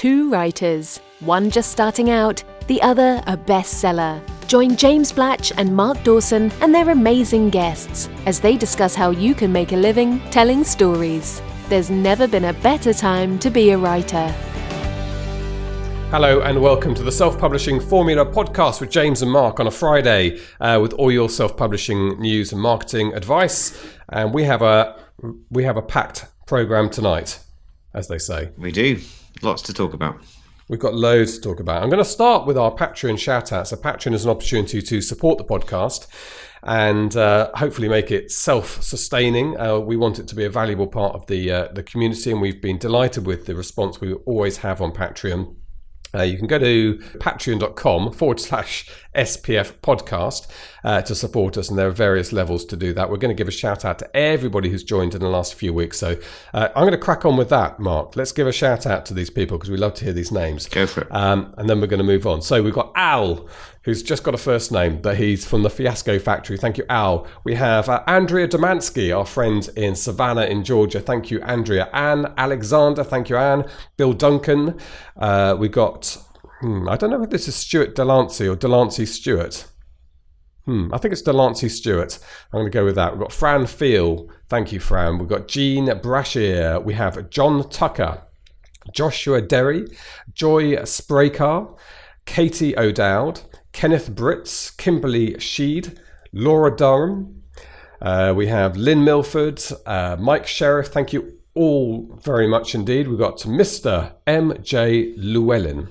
two writers, one just starting out, the other a bestseller. Join James Blatch and Mark Dawson and their amazing guests as they discuss how you can make a living telling stories. There's never been a better time to be a writer. Hello and welcome to the Self-Publishing Formula podcast with James and Mark on a Friday with all your self-publishing news and marketing advice. And we have a packed program tonight, as they say. We do. Lots to talk about. We've got loads to talk about. I'm going to start with our Patreon shoutouts. So Patreon is an opportunity to support the podcast and hopefully make it self-sustaining. We want it to be a valuable part of the community, and we've been delighted with the response we always have on Patreon. You can go to patreon.com/SPF podcast to support us, and there are various levels to do that. We're going to give a shout out to everybody who's joined in the last few weeks. So I'm going to crack on with that, Mark. Let's give a shout out to these people because we love to hear these names. Go for it. And then we're going to move on. So we've got Al, who's just got a first name, but he's from the Fiasco Factory. Thank you, Al. We have Andrea Domansky, our friend in Savannah in Georgia. Thank you, Andrea. Anne Alexander. Thank you, Anne. Bill Duncan. We got, I don't know if this is Stuart Delancey or Delancey Stewart. I think it's Delancey Stewart. I'm going to go with that. We've got Fran Feel. Thank you, Fran. We've got Jean Brashear. We have John Tucker, Joshua Derry, Joy Spraykar, Katie O'Dowd, Kenneth Britz, Kimberly Sheed, Laura Durham. We have Lynn Milford, Mike Sheriff. Thank you all very much indeed. We've got Mr. M.J. Llewellyn.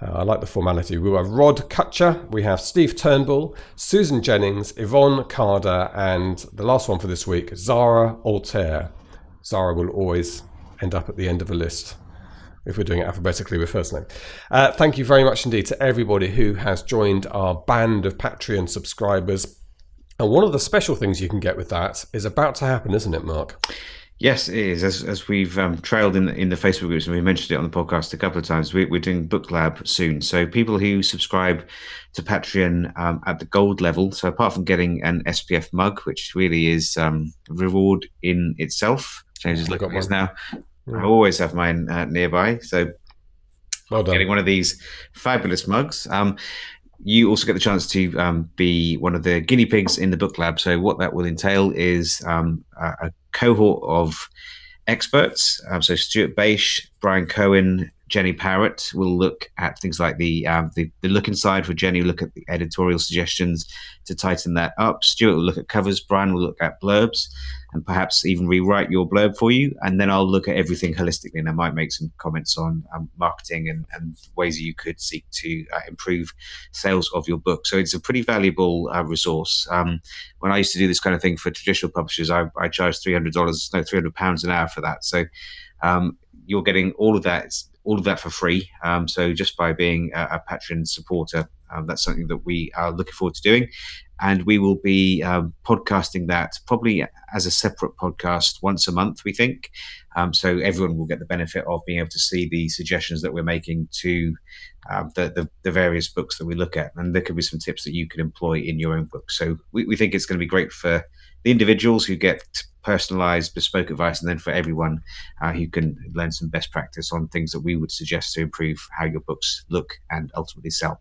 I like the formality. We have Rod Kutcher, we have Steve Turnbull, Susan Jennings, Yvonne Carter, and the last one for this week, Zara Altair. Zara will always end up at the end of a list if we're doing it alphabetically with first name. Thank you very much indeed to everybody who has joined our band of Patreon subscribers. And one of the special things you can get with that is about to happen, isn't it, Mark? Yes, it is. As we've trailed in the Facebook groups, and we mentioned it on the podcast a couple of times, we're doing Book Lab soon. So people who subscribe to Patreon at the gold level, so apart from getting an SPF mug, which really is a reward in itself, James is looking at this now. Yeah. I always have mine nearby. So well done. Getting one of these fabulous mugs. You also get the chance to be one of the guinea pigs in the book lab. So what that will entail is a cohort of experts. So Stuart Bache, Brian Cohen, Jenny Parrott will look at things like the look inside for Jenny, look at the editorial suggestions to tighten that up. Stuart will look at covers. Brian will look at blurbs and perhaps even rewrite your blurb for you. And then I'll look at everything holistically, and I might make some comments on marketing and ways you could seek to improve sales of your book. So it's a pretty valuable resource. When I used to do this kind of thing for traditional publishers, I charged £300 an hour for that. So you're getting all of that for free. So just by being a Patreon supporter, that's something that we are looking forward to doing. And we will be podcasting that probably as a separate podcast once a month, we think. So everyone will get the benefit of being able to see the suggestions that we're making to the various books that we look at. And there could be some tips that you could employ in your own book. So we think it's going to be great for the individuals who get personalized, bespoke advice, and then for everyone who can learn some best practice on things that we would suggest to improve how your books look and ultimately sell.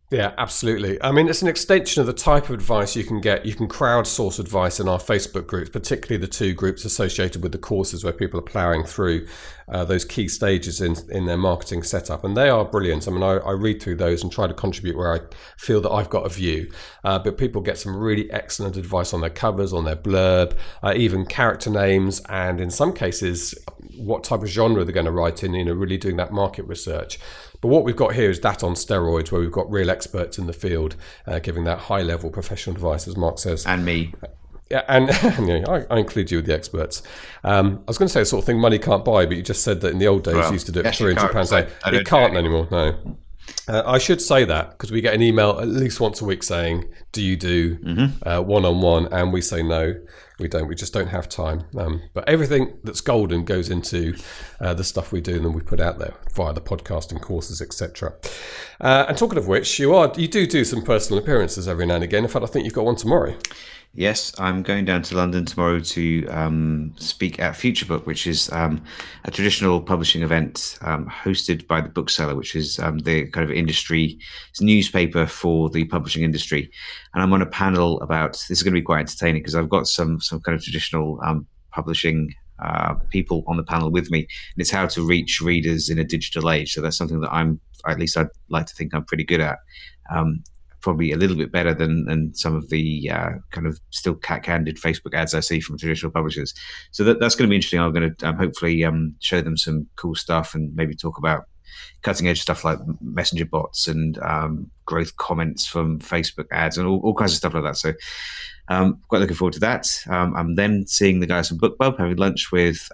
Yeah, absolutely. I mean, it's an extension of the type of advice you can get. You can crowdsource advice in our Facebook groups, particularly the two groups associated with the courses where people are ploughing through those key stages in their marketing setup. And they are brilliant. I mean, I read through those and try to contribute where I feel that I've got a view. But people get some really excellent advice on their covers, on their blurb, even character names, and in some cases, what type of genre they're going to write in, really doing that market research. But what we've got here is that on steroids, where we've got real experts in the field giving that high-level professional advice, as Mark says. And me. Yeah, and I include you with the experts. I was going to say the sort of thing money can't buy, but you just said that in the old days you used to do it for £300. It can't anymore, no. I should say that because we get an email at least once a week saying, do you do one-on-one? And we say no. We don't. We just don't have time. But everything that's golden goes into the stuff we do and then we put out there via the podcasting courses, etc. And talking of which, you do some personal appearances every now and again. In fact, I think you've got one tomorrow. Yes, I'm going down to London tomorrow to speak at Future Book, which is a traditional publishing event hosted by the Bookseller, which is the kind of industry newspaper for the publishing industry. And I'm on a panel about, this is going to be quite entertaining because I've got some kind of traditional publishing people on the panel with me, and it's how to reach readers in a digital age. So that's something that I'd like to think I'm pretty good at. Probably a little bit better than some of the kind of still cat-candid Facebook ads I see from traditional publishers. So that's going to be interesting. I'm going to hopefully show them some cool stuff and maybe talk about cutting-edge stuff like messenger bots and growth comments from Facebook ads and all kinds of stuff like that. So quite looking forward to that. I'm then seeing the guys from BookBub, having lunch with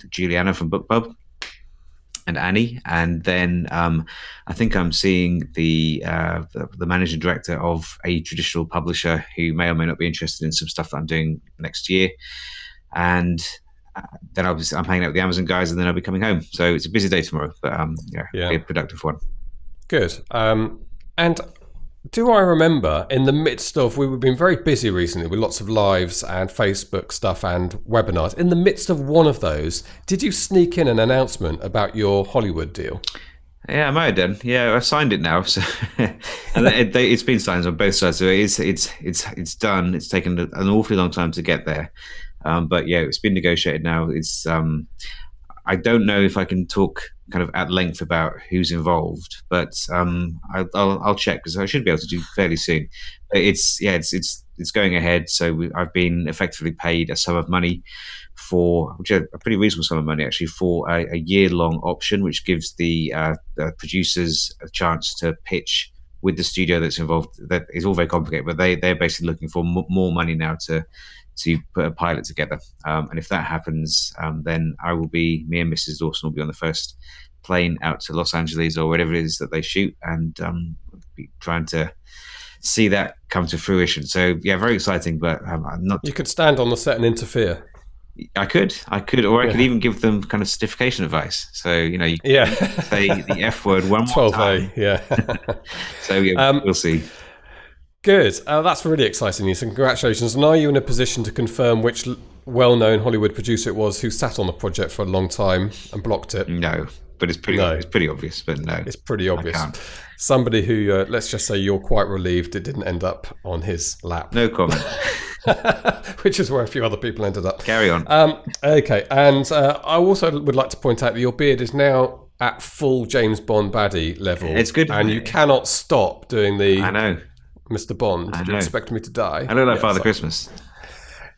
Juliana from BookBub and Annie, and then I think I'm seeing the managing director of a traditional publisher who may or may not be interested in some stuff that I'm doing next year, and then I'm hanging out with the Amazon guys, and then I'll be coming home. So it's a busy day tomorrow, but it'll be a productive one. Good. And do I remember in the midst of, we've been very busy recently with lots of lives and Facebook stuff and webinars. In the midst of one of those, did you sneak in an announcement about your Hollywood deal? Yeah, I might have done. Yeah, I've signed it now. So and it's been signed on both sides. So it's done. It's taken an awfully long time to get there. But yeah, it's been negotiated now. It's I don't know if I can talk kind of at length about who's involved, but I'll check because I should be able to do fairly soon. It's going ahead. So I've been effectively paid a sum of money which is a pretty reasonable sum of money actually, for a year-long option, which gives the producers a chance to pitch with the studio that's involved. That is all very complicated, but they're basically looking for more money now to put a pilot together. And if that happens, then me and Mrs. Dawson will be on the first plane out to Los Angeles or whatever it is that they shoot, and be trying to see that come to fruition. So yeah, very exciting, but I'm not... You could stand on the set and interfere. I could, or I could even give them kind of certification advice. So, you say the F word one more 12A, time. Yeah. So we'll see. Good. That's really exciting news. And congratulations. And are you in a position to confirm which well-known Hollywood producer it was who sat on the project for a long time and blocked it? No, but it's pretty obvious. But no, it's pretty obvious. Somebody who, let's just say, you're quite relieved it didn't end up on his lap. No comment. Which is where a few other people ended up. Carry on. Okay, and I also would like to point out that your beard is now at full James Bond baddie level. It's good, and you cannot stop doing the. I know. Mr. Bond, did you expect me to die? I look like Father Christmas.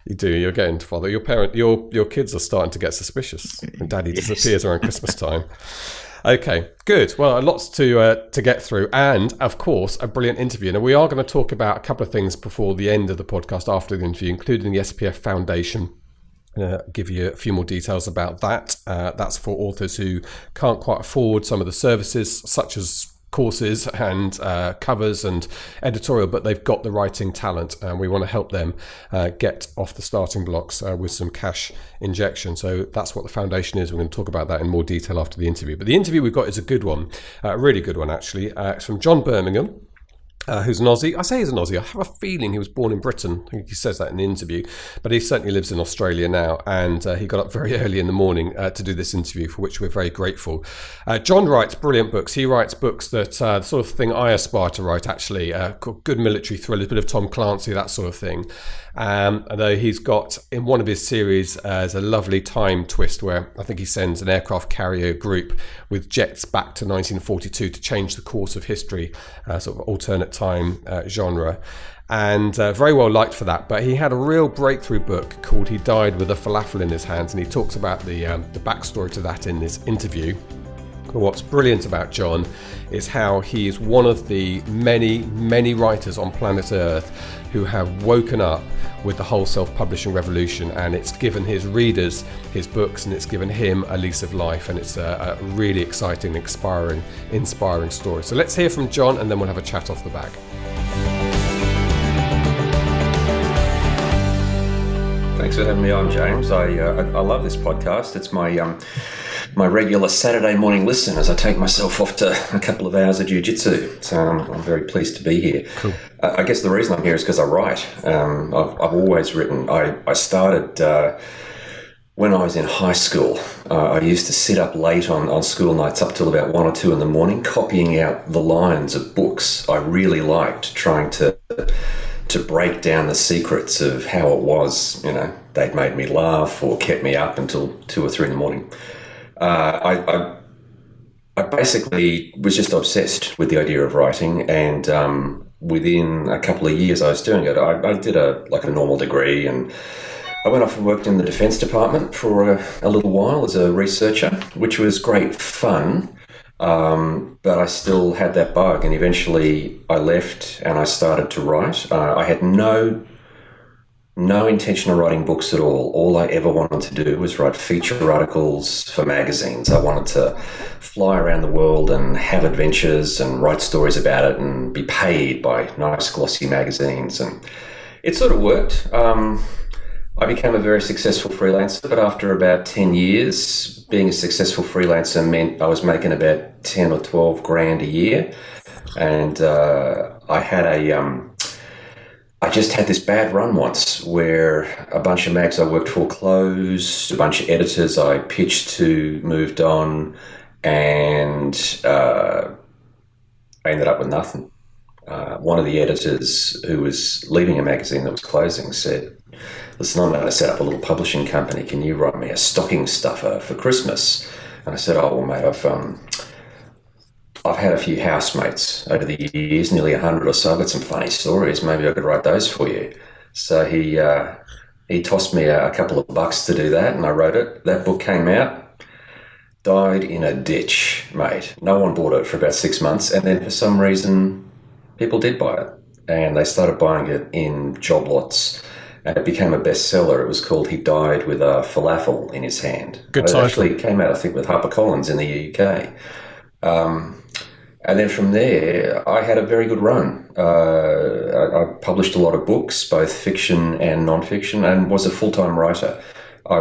You do. You're getting to Father. Your kids are starting to get suspicious when Daddy disappears around Christmas time. Okay, good. Well, lots to get through, and of course, a brilliant interview. Now, we are going to talk about a couple of things before the end of the podcast, after the interview, including the SPF Foundation. Give you a few more details about that. That's for authors who can't quite afford some of the services, such as courses and covers and editorial, but they've got the writing talent, and we want to help them get off the starting blocks with some cash injection. So that's what the foundation is. We're going to talk about that in more detail after the interview. But the interview we've got is a good one, a really good one actually. It's from John Birmingham. Who's an Aussie. I say he's an Aussie. I have a feeling he was born in Britain. I think he says that in the interview. But he certainly lives in Australia now. And he got up very early in the morning to do this interview, for which we're very grateful. John writes brilliant books. He writes books that the sort of thing I aspire to write, actually. Good military thrillers, a bit of Tom Clancy, that sort of thing. Although he's got, in one of his series, there's a lovely time twist where I think he sends an aircraft carrier group with jets back to 1942 to change the course of history, sort of alternate time genre, and very well liked for that. But he had a real breakthrough book called He Died with a Falafel in His Hands, and he talks about the backstory to that in this interview. But what's brilliant about John is how he is one of the many writers on planet Earth who have woken up with the whole self-publishing revolution, and it's given his readers his books, and it's given him a lease of life, and it's a really exciting, inspiring story. So let's hear from John, and then we'll have a chat off the back. Thanks for having me on, James. I love this podcast. It's my regular Saturday morning listen as I take myself off to a couple of hours of jiu-jitsu. So I'm very pleased to be here. Cool. I guess the reason I'm here is because I write. I've always written. I started when I was in high school. I used to sit up late on school nights up till about 1 or 2 in the morning, copying out the lines of books I really liked, trying to break down the secrets of how it was, they'd made me laugh or kept me up until 2 or 3 in the morning. I basically was just obsessed with the idea of writing, and within a couple of years I was doing it. I did a normal degree, and I went off and worked in the Defence Department for a little while as a researcher, which was great fun. But I still had that bug, and eventually I left and I started to write. I had no intention of writing books at all. All I ever wanted to do was write feature articles for magazines. I wanted to fly around the world and have adventures and write stories about it and be paid by nice glossy magazines. And it sort of worked. I became a very successful freelancer, but after about 10 years, being a successful freelancer meant I was making about 10 or 12 grand a year. And I just had this bad run once where a bunch of mags I worked for closed, a bunch of editors I pitched to moved on, and I ended up with nothing. One of the editors who was leading a magazine that was closing said, "Listen, I'm going to set up a little publishing company. Can you write me a stocking stuffer for Christmas?" And I said, "Oh, well, mate, I've had a few housemates over the years, nearly 100 or so. I've got some funny stories. Maybe I could write those for you." So he tossed me a couple of bucks to do that, and I wrote it. That book came out, died in a ditch, mate. No one bought it for about 6 months, and then for some reason, people did buy it, and they started buying it in job lots. And it became a bestseller. It was called "He Died with a Falafel in His Hand." Good title. title. It actually came out, I think, with HarperCollins in the UK. And then from there, I had a very good run. I published a lot of books, both fiction and non-fiction, and was a full-time writer. I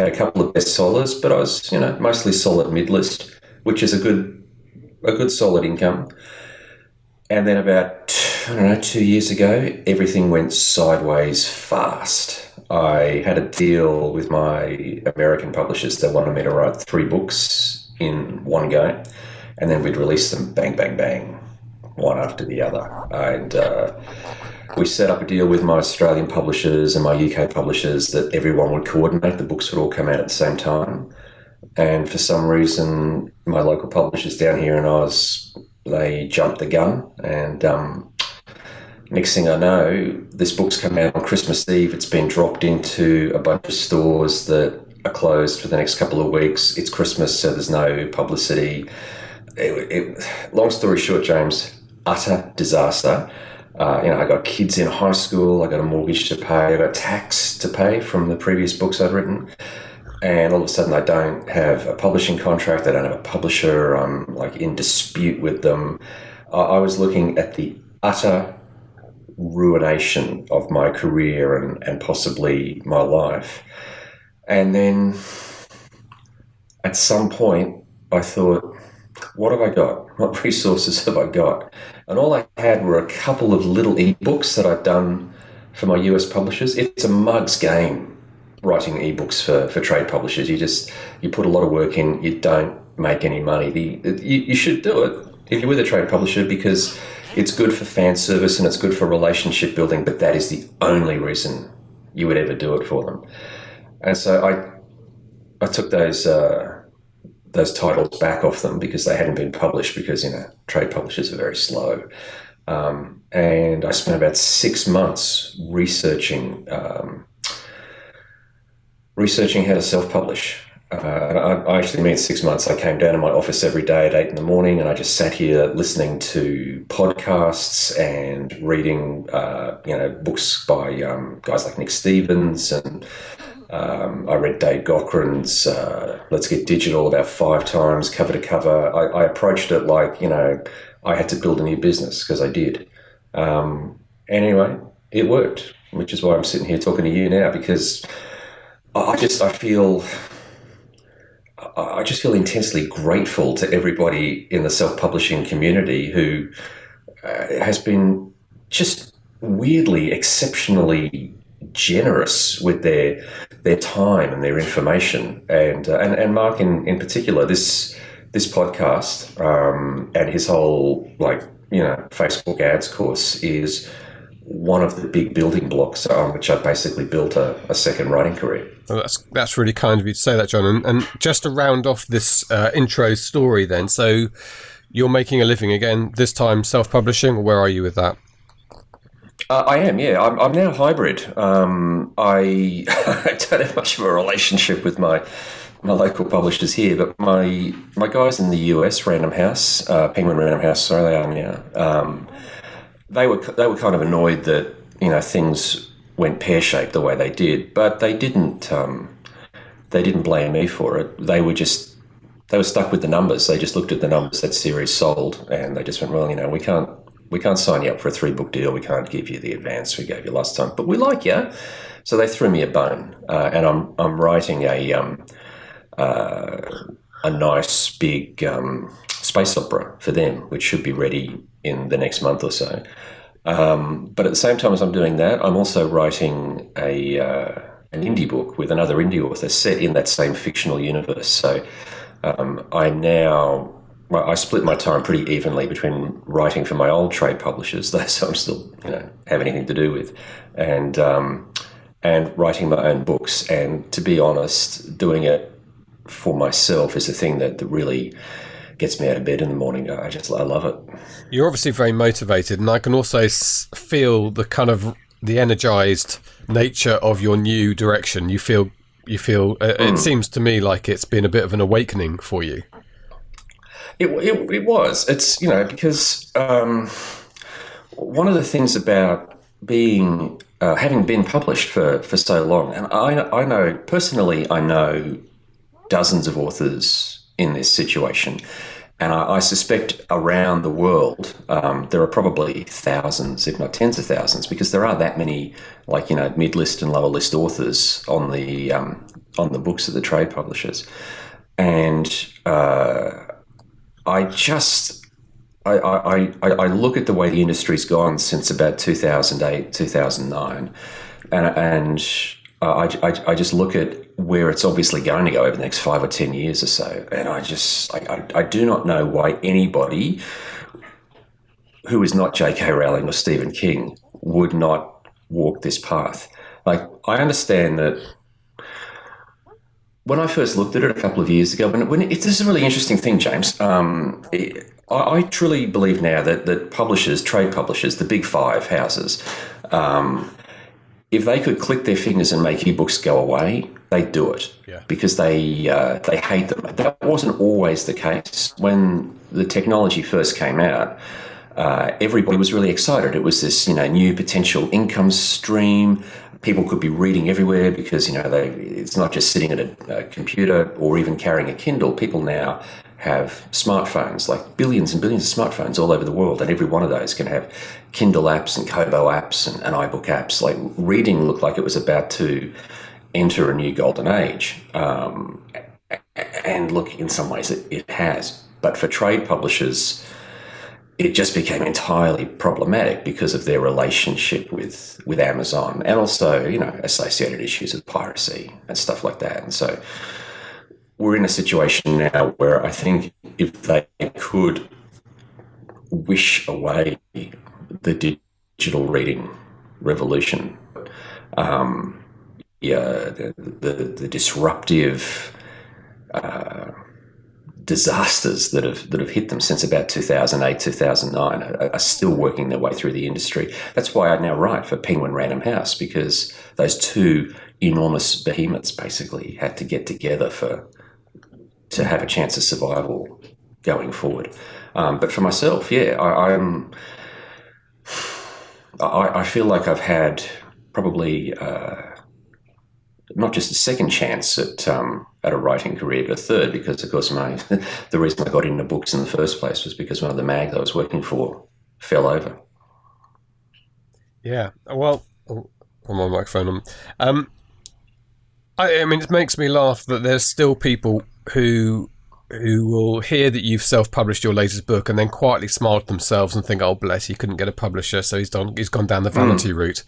had a couple of bestsellers, but I was, mostly solid mid-list, which is a good solid income. And then about, 2 years ago, everything went sideways fast. I had a deal with my American publishers that wanted me to write 3 books in one go, and then we'd release them bang, bang, bang, one after the other. And we set up a deal with my Australian publishers and my UK publishers that everyone would coordinate. The books would all come out at the same time. And for some reason, my local publishers down here in Oz, they jumped the gun, and next thing I know, this book's come out on Christmas Eve. It's been dropped into a bunch of stores that are closed for the next couple of weeks. It's Christmas, so there's no publicity. Long story short, James, utter disaster. I got kids in high school. I got a mortgage to pay. I got tax to pay from the previous books I'd written. And all of a sudden I don't have a publishing contract. I don't have a publisher. I'm in dispute with them. I was looking at the utter ruination of my career and possibly my life. And then at some point I thought, what have I got? What resources have I got? And all I had were a couple of little ebooks that I'd done for my US publishers. It's a mug's game writing ebooks for trade publishers. You put a lot of work in, you don't make any money. You should do it if you're with a trade publisher, because it's good for fan service and it's good for relationship building, but that is the only reason you would ever do it for them. And so I took those titles back off them because they hadn't been published, because trade publishers are very slow. And I spent about 6 months researching how to self-publish. I actually mean 6 months. I came down to my office every day at 8 in the morning, and I just sat here listening to podcasts and reading, books by guys like Nick Stevens, and I read Dave Cochran's Let's Get Digital about 5 times, cover to cover. I approached it like, I had to build a new business, because I did. Anyway, it worked. which is why I'm sitting here talking to you now, because I just feel intensely grateful to everybody in the self-publishing community who has been just weirdly, exceptionally generous with their time and their information. And Mark in particular, this podcast and his whole Facebook ads course is one of the big building blocks on which I basically built a second writing career. Well, that's really kind of you to say that, John. And just to round off this intro story then, so you're making a living again, this time self-publishing, or where are you with that? I am, yeah. I'm now hybrid. I don't have much of a relationship with my local publishers here, but my guys in the US, Random House, Penguin Random House, sorry, they are now. They were kind of annoyed that things went pear-shaped the way they did, but they didn't blame me for it. They were stuck with the numbers. They just looked at the numbers that series sold, and they just went, well, we can't sign you up for a 3-book deal. We can't give you the advance we gave you last time, but we like you. So they threw me a bone, and I'm writing a nice big space opera for them, which should be ready in the next month or so. But at the same time as I'm doing that, I'm also writing an indie book with another indie author set in that same fictional universe. So I split my time pretty evenly between writing for my old trade publishers, those I'm still have anything to do with, and writing my own books. And to be honest, doing it for myself is the thing that really gets me out of bed in the morning. I love it. You're obviously very motivated, and I can also feel the energized nature of your new direction. You feel. It seems to me like it's been a bit of an awakening for you. It was. It's because one of the things about being having been published for so long, and I know personally, I know dozens of authors in this situation, and I suspect around the world there are probably thousands, if not tens of thousands, because there are that many mid-list and lower-list authors on the books of the trade publishers, and I look at the way the industry's gone since about 2008, 2009, and I just look at where it's obviously going to go over the next 5 or 10 years or so, and I do not know why anybody who is not J.K. Rowling or Stephen King would not walk this path. I understand that. When I first looked at it a couple of years ago, this is a really interesting thing, James. I truly believe now that publishers, trade publishers, the big 5 houses, if they could click their fingers and make ebooks go away, they'd do it. Yeah. Because they hate them. That wasn't always the case. When the technology first came out, everybody was really excited. It was this new potential income stream. People could be reading everywhere because it's not just sitting at a computer or even carrying a Kindle. People now have smartphones, like billions and billions of smartphones all over the world, and every one of those can have Kindle apps and Kobo apps and iBook apps. Like, reading looked like it was about to enter a new golden age, and look, in some ways it has. But for trade publishers, it just became entirely problematic because of their relationship with Amazon, and also, associated issues of piracy and stuff like that. And so we're in a situation now where I think if they could wish away the digital reading revolution, the disruptive disasters that have hit them since about 2008, 2009 are still working their way through the industry. That's why I now write for Penguin Random House, because those two enormous behemoths basically had to get together to have a chance of survival going forward. But for myself, I feel like I've had probably not just a second chance at a writing career, but a third, because of course the reason I got into books in the first place was because one of the mags I was working for fell over. Yeah, well, put my microphone on. I mean, it makes me laugh that there's still people who will hear that you've self-published your latest book and then quietly smile to themselves and think, "Oh, bless, he couldn't get a publisher, so he's gone down the vanity route."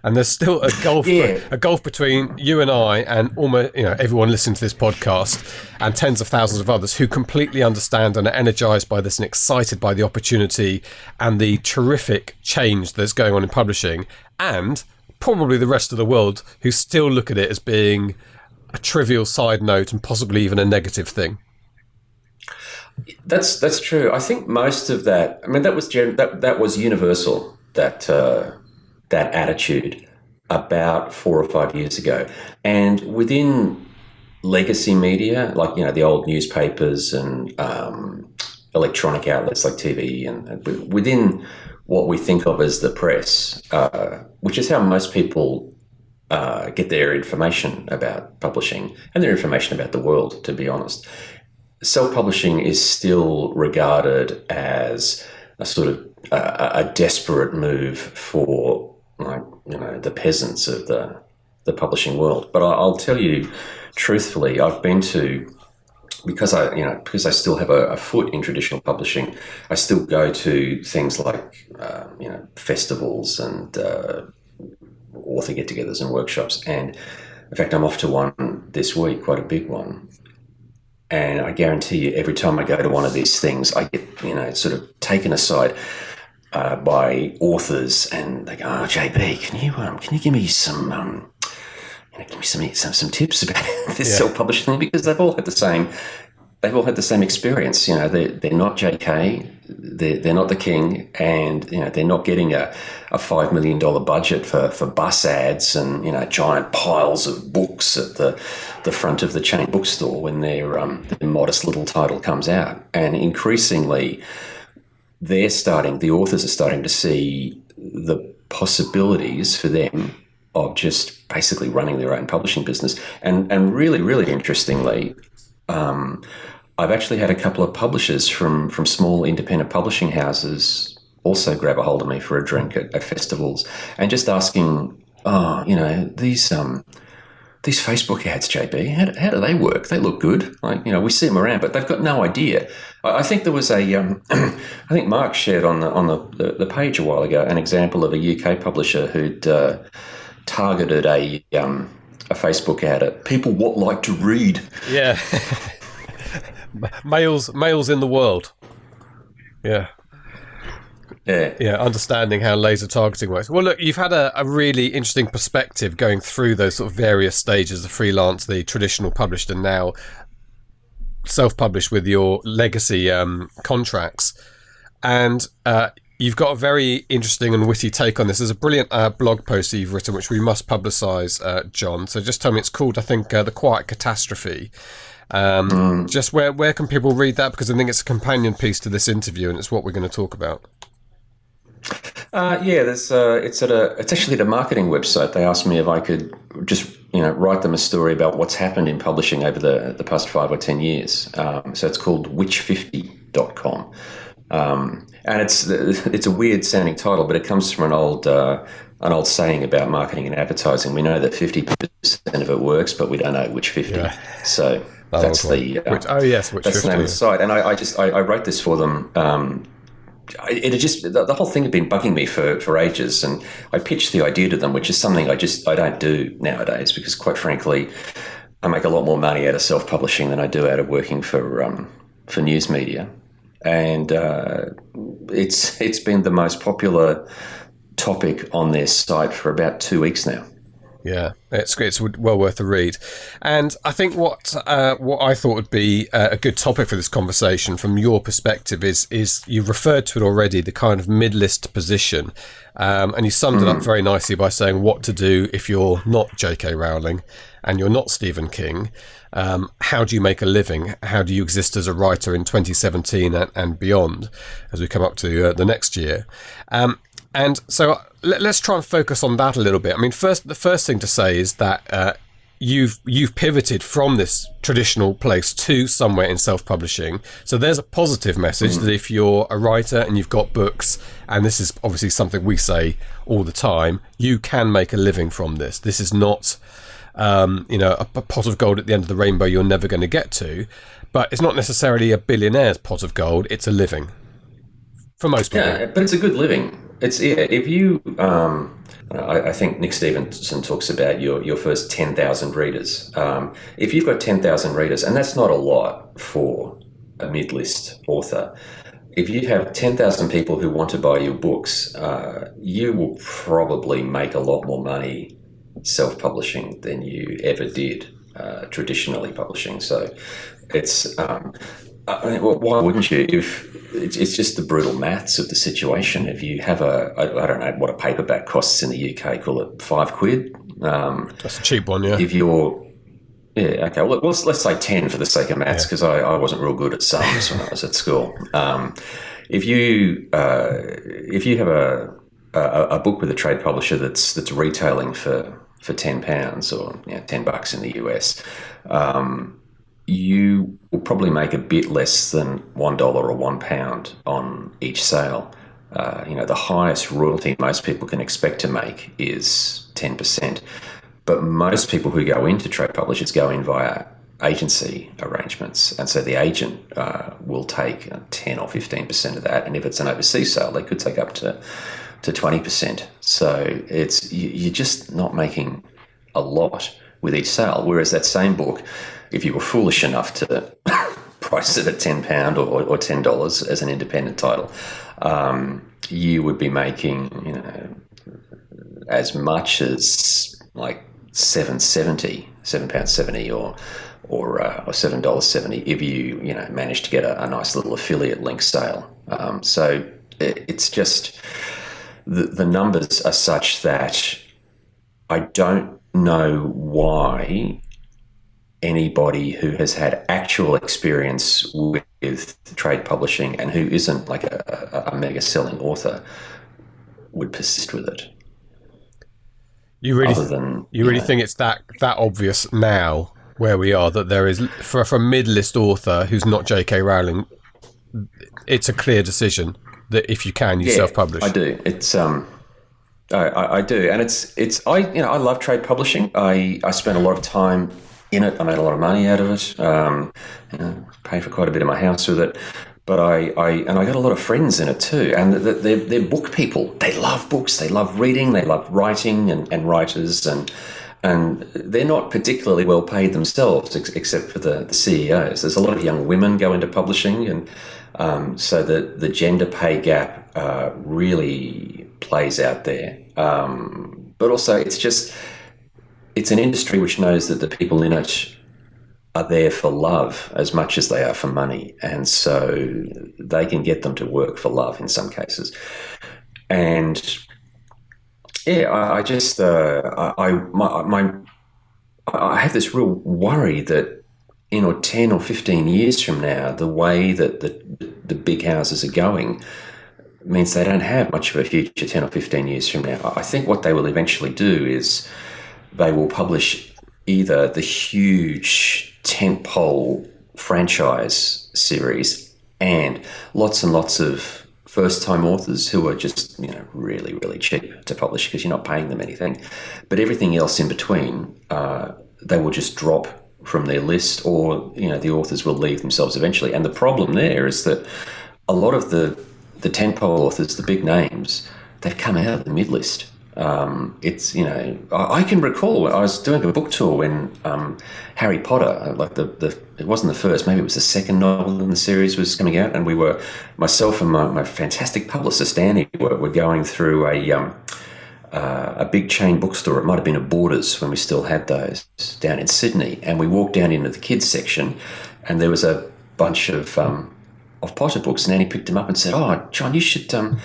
And there's still a gulf between you and I and almost everyone listening to this podcast and tens of thousands of others who completely understand and are energized by this and excited by the opportunity and the terrific change that's going on in publishing, and probably the rest of the world who still look at it as being a trivial side note and possibly even a negative thing. That's true. I think most of that. I mean, that was universal. That attitude about 4 or 5 years ago, and within legacy media, like the old newspapers and electronic outlets like TV, and within what we think of as the press, which is how most people get their information about publishing and their information about the world. To be honest. Self-publishing is still regarded as a sort of a desperate move for the peasants of the publishing world. But I'll tell you truthfully, I've been to, because I still have a foot in traditional publishing, I still go to things like festivals and author get-togethers and workshops. And in fact, I'm off to one this week, quite a big one. And I guarantee you, every time I go to one of these things, I get, sort of taken aside by authors, and they go, "Oh, JB, can you give me some, some tips about this self-publishing thing?" Because they've all had the same experience. They're not JK, they're not the king, and they're not getting a $5 million budget for bus ads and giant piles of books at the front of the chain bookstore when their modest little title comes out. And increasingly, the authors are starting to see the possibilities for them of just basically running their own publishing business. And really, really interestingly, I've actually had a couple of publishers from small independent publishing houses also grab a hold of me for a drink at festivals and just asking, these Facebook ads, JB, how do they work? They look good. We see them around, but they've got no idea. I think there was I think Mark shared on the page a while ago an example of a UK publisher who'd targeted a Facebook ad at people what like to read. Yeah. males in the world. Yeah. Yeah, understanding how laser targeting works. Well, look, you've had a really interesting perspective going through those sort of various stages of freelance, the traditional published and now self-published with your legacy contracts. And you've got a very interesting and witty take on this. There's a brilliant blog post that you've written, which we must publicise, John. So just tell me, it's called, I think, The Quiet Catastrophe. Just where can people read that? Because I think it's a companion piece to this interview, and it's what we're going to talk about. There's it's actually at a marketing website. They asked me if I could just write them a story about what's happened in publishing over the past 5 or 10 years. So it's called which50.com. And it's a weird sounding title, but it comes from an old saying about marketing and advertising. We know that 50% of it works, but we don't know which 50. Yeah. So that's the which 50. That's the name of the site. And I wrote this for them. It had just, the whole thing had been bugging me for ages, and I pitched the idea to them, which is something I don't do nowadays, because quite frankly, I make a lot more money out of self-publishing than I do out of working for news media. And it's been the most popular topic on their site for about 2 weeks now. Yeah, it's well worth a read. And I think what I thought would be a good topic for this conversation from your perspective is you've referred to it already, the kind of mid-list position. And you summed it up very nicely by saying what to do if you're not J.K. Rowling and you're not Stephen King. How do you make a living? How do you exist as a writer in 2017 and beyond as we come up to the next year? And so let's try and focus on that a little bit. I mean, the first thing to say is that you've pivoted from this traditional place to somewhere in self-publishing. So there's a positive message that if you're a writer and you've got books, and this is obviously something we say all the time, you can make a living from this. This is not a pot of gold at the end of the rainbow you're never going to get to, but it's not necessarily a billionaire's pot of gold. It's a living for most people. Yeah, but it's a good living. It's if you I think Nick Stevenson talks about your first 10,000 readers. If you've got 10,000 readers, and that's not a lot for a mid-list author, if you have 10,000 people who want to buy your books, you will probably make a lot more money self-publishing than you ever did traditionally publishing. So it's why wouldn't you? If it's just the brutal maths of the situation. If you have I don't know what a paperback costs in the UK, call it £5. That's a cheap one, yeah. If you're, okay. Well, let's say 10 for the sake of maths, because I wasn't real good at sums when I was at school. If you have a book with a trade publisher that's retailing for £10 or $10 in the US, you will probably make a bit less than $1 or £1 on each sale. The highest royalty most people can expect to make is 10%. But most people who go into trade publishers go in via agency arrangements. And so the agent will take 10 or 15% of that. And if it's an overseas sale, they could take up to 20%. So you're just not making a lot with each sale. Whereas that same book, if you were foolish enough to price it at £10 or $10 as an independent title, you would be making as much as like £7.70 or $7.70 if you manage to get a nice little affiliate link sale. So it's just the numbers are such that I don't know why anybody who has had actual experience with trade publishing and who isn't like a mega selling author would persist with it. You really think it's that obvious now where we are that there is for a mid-list author who's not J.K. Rowling, it's a clear decision that if you can, you self-publish. I do. It's I do, and I love trade publishing. I spent a lot of time in it. I made a lot of money out of it. Paid for quite a bit of my house with it. But I got a lot of friends in it too, and they're book people. They love books. They love reading. They love writing and writers, and they're not particularly well paid themselves, except for the CEOs. There's a lot of young women go into publishing, and so the gender pay gap really plays out there. But also, it's an industry which knows that the people in it are there for love as much as they are for money, and so they can get them to work for love in some cases. And I have this real worry that 10 or 15 years from now, the way that the big houses are going means they don't have much of a future 10 or 15 years from now. I think what they will eventually do is they will publish either the huge tentpole franchise series and lots of first-time authors who are just really, really cheap to publish because you're not paying them anything. But everything else in between, they will just drop from their list, or the authors will leave themselves eventually. And the problem there is that a lot of the tentpole authors, the big names, they've come out of the mid-list. I can recall I was doing a book tour when Harry Potter, it wasn't the first, maybe it was the second novel in the series was coming out, and we were, myself and my fantastic publicist Annie were going through a big chain bookstore. It might have been a Borders when we still had those down in Sydney, and we walked down into the kids section, and there was a bunch of Potter books, and Annie picked them up and said, "Oh, John, you should have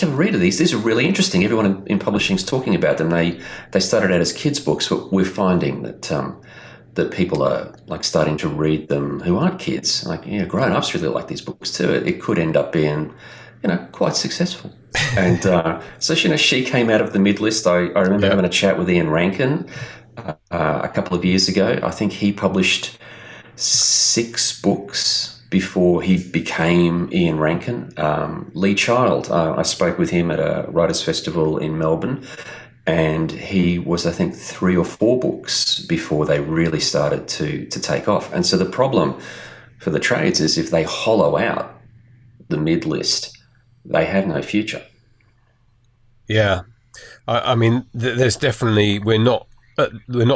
a read of these. These are really interesting. Everyone in publishing is talking about them. They started out as kids' books, but we're finding that people are like starting to read them who aren't kids. Grown-ups really like these books too. It could end up being, quite successful." And so she came out of the mid-list. I remember having a chat with Ian Rankin, a couple of years ago. I think he published 6 books before he became Ian Rankin. Lee Child, I spoke with him at a writers' festival in Melbourne, and he was, I think, 3 or 4 books before they really started to take off. And so the problem for the trades is if they hollow out the mid-list, they have no future. Yeah. I mean, there's definitely, we're not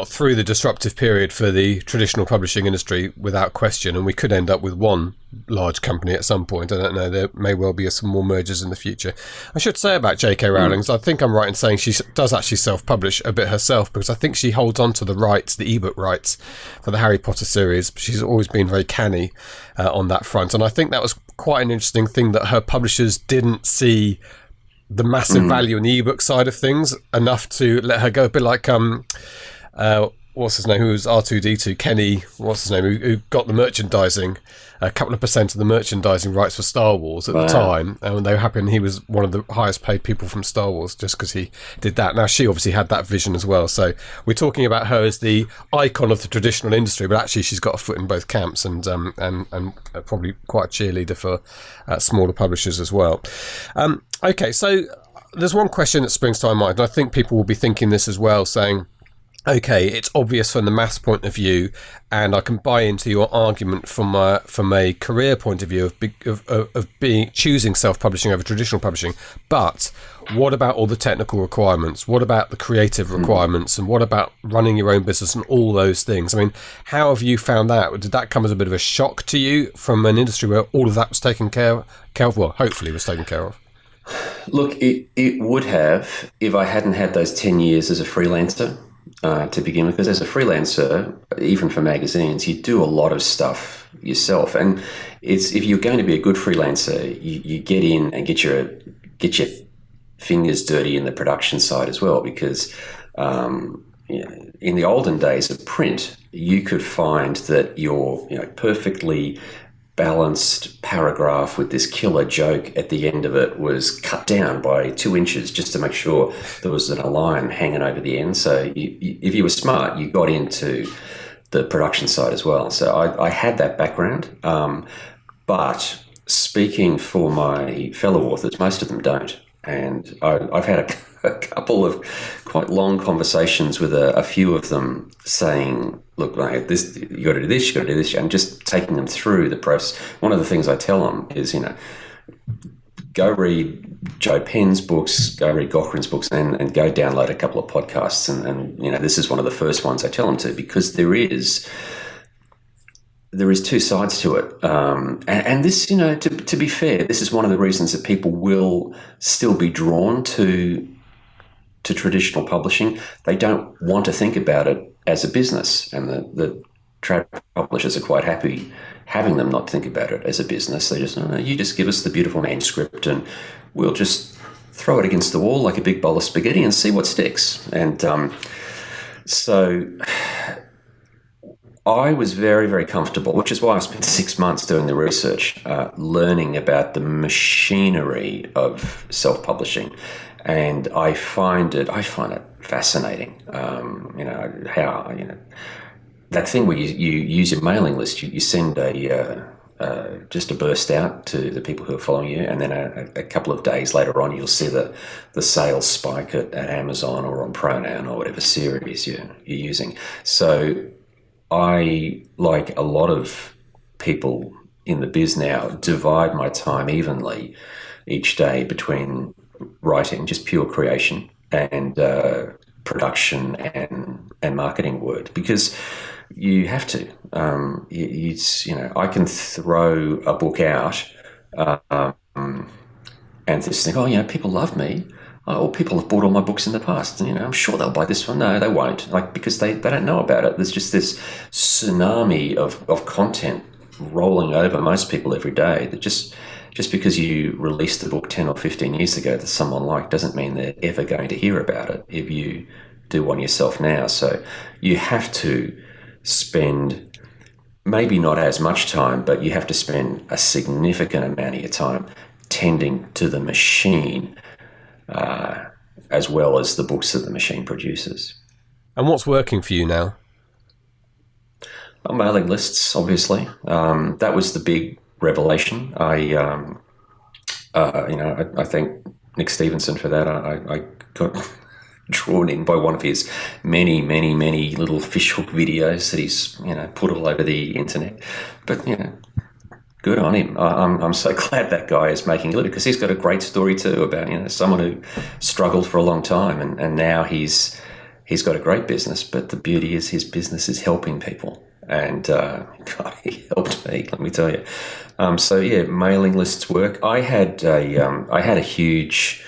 through the disruptive period for the traditional publishing industry without question, and we could end up with one large company at some point. I don't know, there may well be some more mergers in the future. I should say about J.K. Rowling, I think I'm right in saying she does actually self-publish a bit herself, because I think she holds on to the rights, the ebook rights for the Harry Potter series. She's always been very canny on that front, and I think that was quite an interesting thing, that her publishers didn't see the massive value in the ebook side of things enough to let her go. A bit like what's his name, who was R2D2, Kenny, what's his name, who got the merchandising, a couple of percent of the merchandising rights for Star Wars at the time, and they were happy, and he was one of the highest paid people from Star Wars just because he did that. Now, she obviously had that vision as well, so we're talking about her as the icon of the traditional industry, but actually she's got a foot in both camps, and probably quite a cheerleader for smaller publishers as well. Okay, so there's one question that springs to my mind, and I think people will be thinking this as well, saying, okay, it's obvious from the maths point of view, and I can buy into your argument from a career point of view of choosing self-publishing over traditional publishing. But what about all the technical requirements? What about the creative requirements? And what about running your own business and all those things? I mean, how have you found that? Did that come as a bit of a shock to you from an industry where all of that was taken care of? Well, hopefully was taken care of. Look, it would have if I hadn't had those 10 years as a freelancer. To begin with, because as a freelancer, even for magazines, you do a lot of stuff yourself, and it's, if you're going to be a good freelancer, you get in and get your fingers dirty in the production side as well, because in the olden days of print, you could find that your perfectly balanced paragraph with this killer joke at the end of it was cut down by 2 inches just to make sure there was a line hanging over the end. So if you were smart, you got into the production side as well. So I had that background. But speaking for my fellow authors, most of them don't. And I've had a couple of quite long conversations with a few of them saying, look, mate, this, you got to do this, you got to do this, and just taking them through the process. One of the things I tell them is, go read Joe Penn's books, go read Gochrin's books, and go download a couple of podcasts. And this is one of the first ones I tell them to, because there is 2 sides to it. And this, to be fair, this is one of the reasons that people will still be drawn to traditional publishing. They don't want to think about it as a business, and the trad publishers are quite happy having them not think about it as a business. They just, no, you just give us the beautiful manuscript and we'll just throw it against the wall like a big bowl of spaghetti and see what sticks. And so I was very, very comfortable, which is why I spent 6 months doing the research, learning about the machinery of self-publishing. And I find it fascinating. How that thing where you use your mailing list, you send just a burst out to the people who are following you, and then a couple of days later on, you'll see the sales spike at Amazon or on Pronoun or whatever series you're using. So I, like a lot of people in the biz now, divide my time evenly each day between writing, just pure creation, and production and marketing work, because you have to. I can throw a book out and just think, people love me. Oh, people have bought all my books in the past, and I'm sure they'll buy this one. No, they won't, because they don't know about it. There's just this tsunami of content rolling over most people every day, that just because you released a book 10 or 15 years ago that someone liked doesn't mean they're ever going to hear about it if you do one yourself now. So you have to spend, maybe not as much time, but you have to spend a significant amount of your time tending to the machine, as well as the books that the machine produces. And what's working for you now? Mailing lists, obviously. That was the big revelation. I thank Nick Stevenson for that. I got drawn in by one of his many, many, many little fishhook videos that he's put all over the internet. But good on him. I'm so glad that guy is making a living, because he's got a great story too about someone who struggled for a long time and now he's got a great business. But the beauty is his business is helping people. And he helped me, let me tell you. Mailing lists work. I had a huge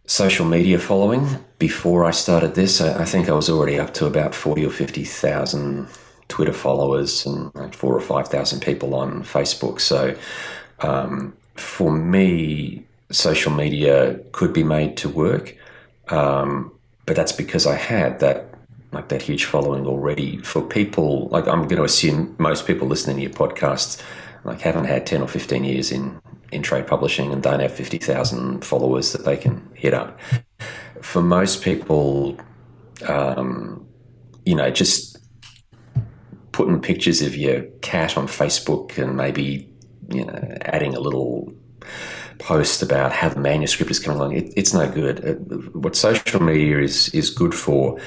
social media following before I started this. I think I was already up to about 40 or 50,000 Twitter followers and 4,000 or 5,000 people on Facebook. So for me, social media could be made to work, but that's because I had that huge following already. For people, I'm going to assume most people listening to your podcasts haven't had 10 or 15 years in trade publishing and don't have 50,000 followers that they can hit up. For most people, just putting pictures of your cat on Facebook and maybe, adding a little post about how the manuscript is coming along, it's no good. What social media is good for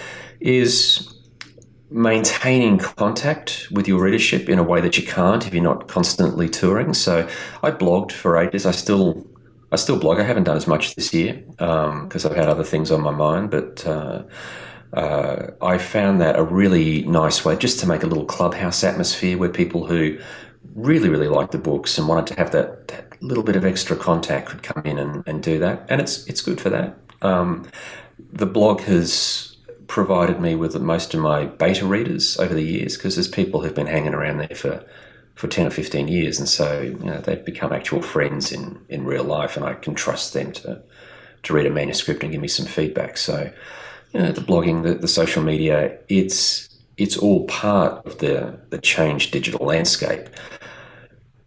is maintaining contact with your readership in a way that you can't if you're not constantly touring. So I blogged for ages. I still blog. I haven't done as much this year because I've had other things on my mind, but I found that a really nice way just to make a little clubhouse atmosphere where people who really, really liked the books and wanted to have that little bit of extra contact could come in and do that. And it's good for that. The blog has provided me with most of my beta readers over the years, because there's people who've been hanging around there for 10 or 15 years. And so, they've become actual friends in real life, and I can trust them to read a manuscript and give me some feedback. So, the blogging, the social media, it's all part of the changed digital landscape.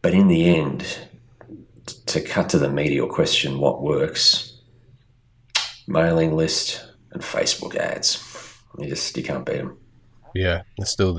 But in the end, to cut to the meat of your question, what works? Mailing list and Facebook ads. You can't beat them. Yeah, they're still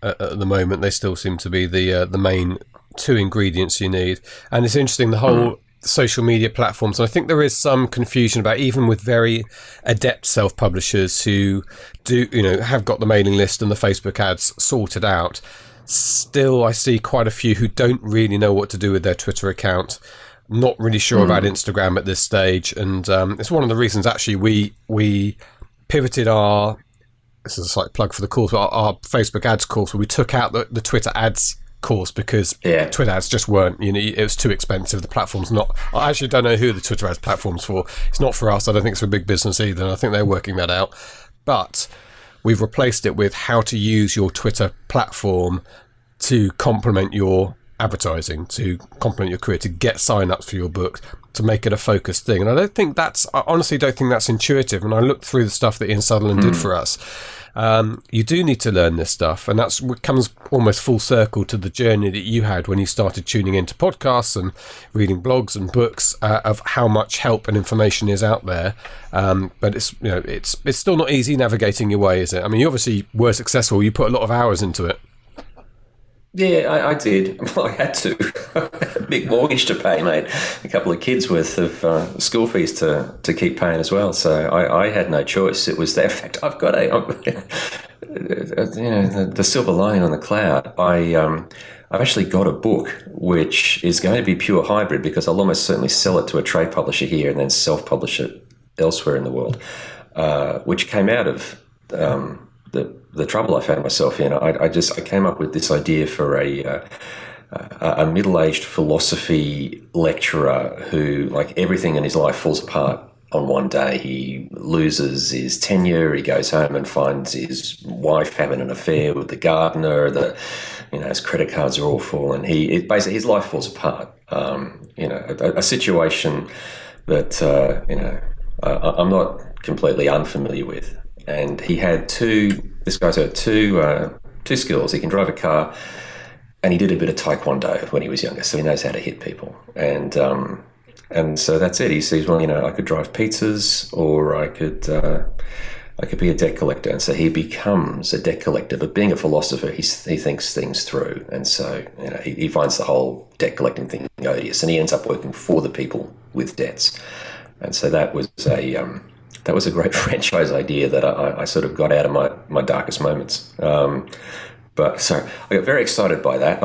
at the moment, they still seem to be the main two ingredients you need. And it's interesting, the whole social media platforms. And I think there is some confusion about, even with very adept self-publishers who do, have got the mailing list and the Facebook ads sorted out. Still, I see quite a few who don't really know what to do with their Twitter account. Not really sure about Instagram at this stage, and it's one of the reasons actually we pivoted this is a slight plug for the course, our Facebook ads course, where we took out the Twitter ads course because Twitter ads just weren't, it was too expensive. The platform's not, I actually don't know who the Twitter ads platform's for. It's not for us. I don't think it's for big business either, and I think they're working that out. But we've replaced it with how to use your Twitter platform to complement your advertising, to complement your career, to get sign-ups for your book, to make it a focused thing. And I honestly don't think that's intuitive. And I looked through the stuff that Ian Sutherland did for us. You do need to learn this stuff, and that's what comes almost full circle to the journey that you had when you started tuning into podcasts and reading blogs and books, of how much help and information is out there. But it's still not easy navigating your way, is it? I mean, you obviously were successful. You put a lot of hours into it. Yeah, I did. Well, I had to. Big mortgage to pay, mate. A couple of kids' worth of school fees to keep paying as well. So I had no choice. It was that. In fact, I've got the silver lining on the cloud. I've actually got a book which is going to be pure hybrid, because I'll almost certainly sell it to a trade publisher here and then self-publish it elsewhere in the world, which came out of the trouble I found myself in. I came up with this idea for a middle-aged philosophy lecturer who, like, everything in his life falls apart on one day. He loses his tenure. He goes home and finds his wife having an affair with the gardener. His credit cards are awful, and basically his life falls apart. A situation that I'm not completely unfamiliar with. And he had this guy's had two skills. He can drive a car, and he did a bit of taekwondo when he was younger, so he knows how to hit people. And so that's it. He says, well, I could drive pizzas, or I I could be a debt collector. And so he becomes a debt collector, but being a philosopher, he thinks things through. And so, he finds the whole debt collecting thing odious, and he ends up working for the people with debts. And so that was a great franchise idea that I sort of got out of my darkest moments. But sorry, I got very excited by that.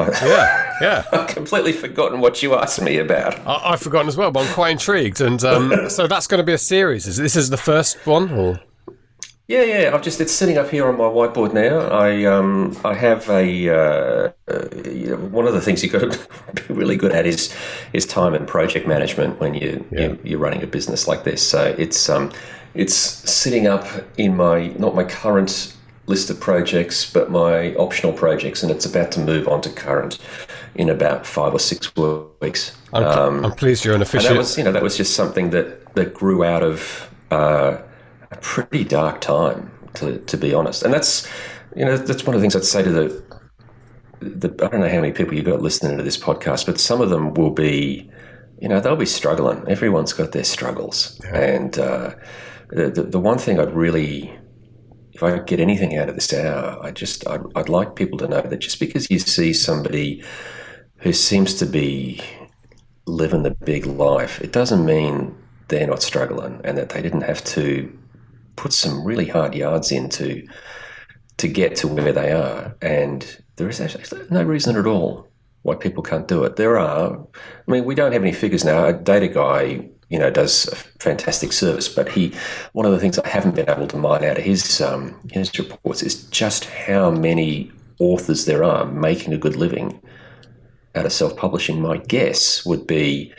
Yeah. I've completely forgotten what you asked me about. I've forgotten as well, but I'm quite intrigued. And so that's going to be a series. This is the first one, or? Yeah. It's sitting up here on my whiteboard now. I have one of the things you've got to be really good at is time and project management when you're running a business like this. So it's sitting up in not my current list of projects, but my optional projects, and it's about to move on to current in about 5 or 6 weeks. I'm pleased you're an official. That was just something that grew out of a pretty dark time, to be honest. And that's one of the things I'd say to the I don't know how many people you've got listening to this podcast, but some of them will be, they'll be struggling. Everyone's got their struggles, and the one thing I'd really, if I get anything out of this hour, I'd like people to know that just because you see somebody who seems to be living the big life, it doesn't mean they're not struggling and that they didn't have to put some really hard yards in to get to where they are. And there is actually no reason at all why people can't do it. We don't have any figures now. A data guy, does a fantastic service, but one of the things I haven't been able to mine out of his reports is just how many authors there are making a good living out of self-publishing. My guess would be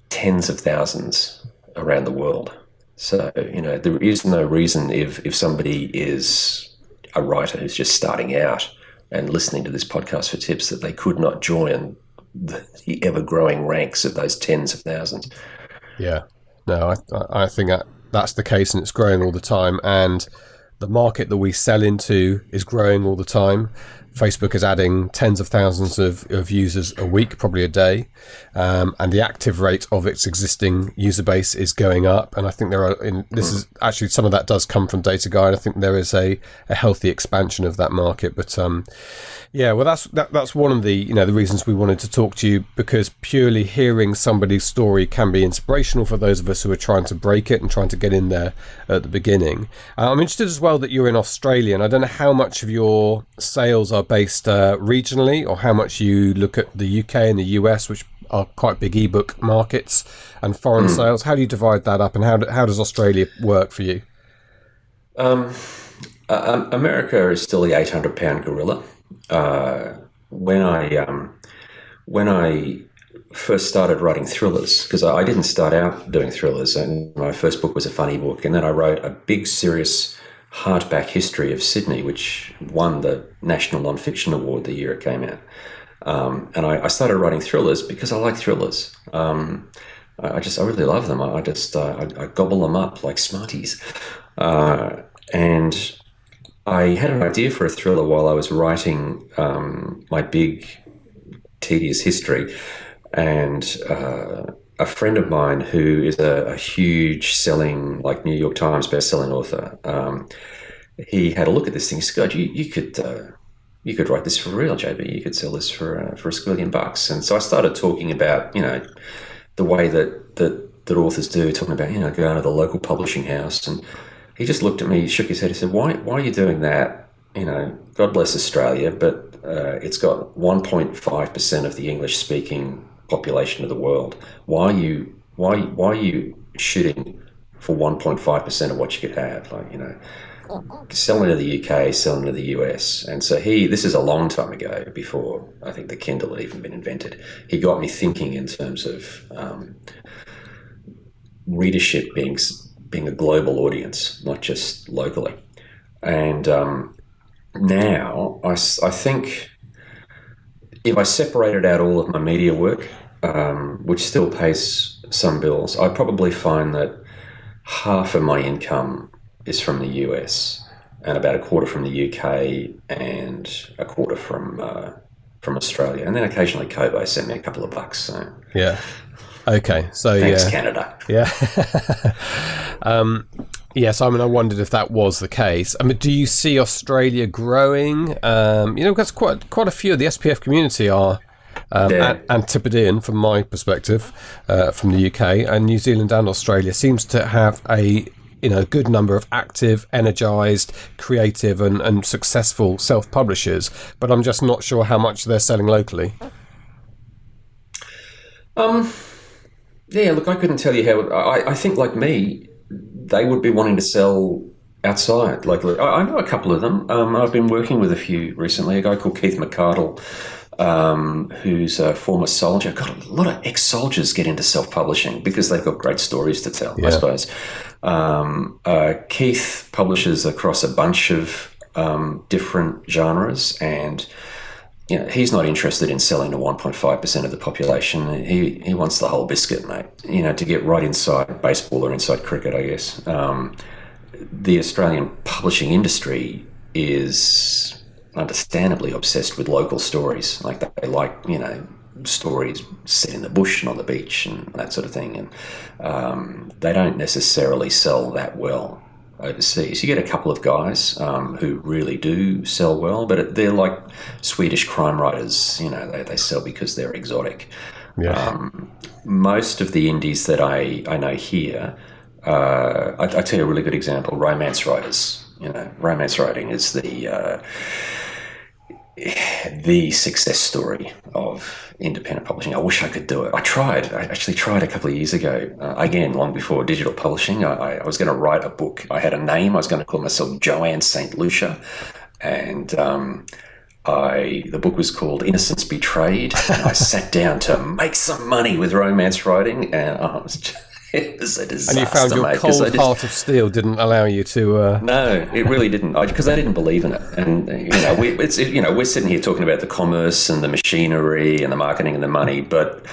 tens of thousands around the world. So, there is no reason if somebody is a writer who's just starting out and listening to this podcast for tips that they could not join the ever-growing ranks of those tens of thousands. Yeah, no, I think that's the case, and it's growing all the time. And the market that we sell into is growing all the time. Facebook is adding tens of thousands of users a week, probably a day, and the active rate of its existing user base is going up. And I think this is actually, some of that does come from Data Guide. I think there is a healthy expansion of that market. But that's one of the the reasons we wanted to talk to you, because purely hearing somebody's story can be inspirational for those of us who are trying to break it and trying to get in there at the beginning. I'm interested as well that you're in Australia, and I don't know how much of your sales are based regionally, or how much you look at the UK and the US, which are quite big ebook markets, and foreign sales. How do you divide that up, and how does Australia work for you? America is still the 800-pound gorilla. When I first started writing thrillers, because I didn't start out doing thrillers, and my first book was a funny book, and then I wrote a big, serious hardback history of Sydney, which won the National Non-Fiction Award the year it came out. And I started writing thrillers because I like thrillers. I really love them. I gobble them up like Smarties. And I had an idea for a thriller while I was writing my big, tedious history. And a friend of mine who is a huge selling, like New York Times best-selling author, he had a look at this thing. He said, God, you could write this for real, JB. You could sell this for $1 squillion bucks. And so I started talking about, the way that authors do, talking about, going to the local publishing house. And he just looked at me, shook his head. He said, why are you doing that? God bless Australia, but it's got 1.5% of the English-speaking population of the world. Why are you shooting for 1.5% of what you could have? Selling to the UK, selling to the US. And so this is a long time ago, before I think the Kindle had even been invented. He got me thinking in terms of readership being a global audience, not just locally. And now I think if I separated out all of my media work, which still pays some bills, I probably find that half of my income is from the US, and about a quarter from the UK, and a quarter from Australia, and then occasionally Kobo send me a couple of bucks. So yeah, okay, so thanks, Canada. Yeah. Yes, I mean, I wondered if that was the case. I mean, do you see Australia growing? Because quite a few of the SPF community are Antipodean, from my perspective, from the UK, and New Zealand and Australia seems to have a good number of active, energised, creative, and successful self-publishers. But I'm just not sure how much they're selling locally. Yeah, look, I couldn't tell you how. I think, like me, they would be wanting to sell outside. Like, I know a couple of them. I've been working with a few recently. A guy called Keith McCardle, who's a former soldier. God, a lot of ex-soldiers get into self-publishing because they've got great stories to tell, I suppose. Keith publishes across a bunch of different genres, and he's not interested in selling to 1.5% of the population. He wants the whole biscuit, mate. To get right inside baseball or inside cricket, I guess. The Australian publishing industry is understandably obsessed with local stories. Like, they like, stories set in the bush and on the beach and that sort of thing. And they don't necessarily sell that well overseas. You get a couple of guys who really do sell well, but they're like Swedish crime writers. They sell because they're exotic. Yeah. Most of the indies that I know here, I tell you a really good example: romance writers. Romance writing is the success story of independent publishing. I wish I could do it. I actually tried a couple of years ago, again, long before digital publishing. I was going to write a book. I had a name. I was going to call myself Joanne St. Lucia. And the book was called Innocence Betrayed. And I sat down to make some money with romance writing. And it was a disaster. And you found your cold heart of steel didn't allow you to... No, it really didn't, because I didn't believe in it. And we're sitting here talking about the commerce and the machinery and the marketing and the money, but